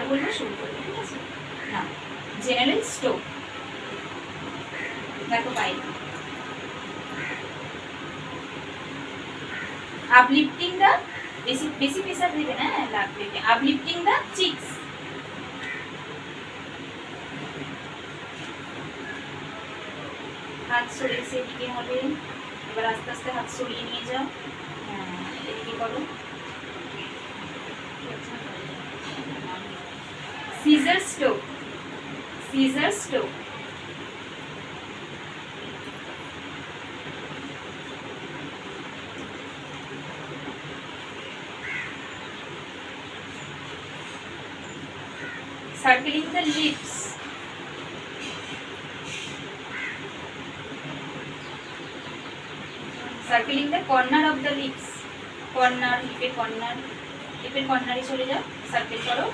বলবো শুরু করবো, ঠিক আছে? না, জেনারেল স্ট্রোক। দেখো পাই। uplifting the বেশি প্রেসার দিবে না, uplifting the cheeks, হাত সরিয়ে সেদিকে হবে। এবার আস্তে আস্তে হাত সরিয়ে নিয়ে যাও, এদিকে করো। Scissor stroke, scissor stroke. circling the lips, circling the corner of the lips, corner, লিপের কর্নারে চলে যাও, সার্কেল করো।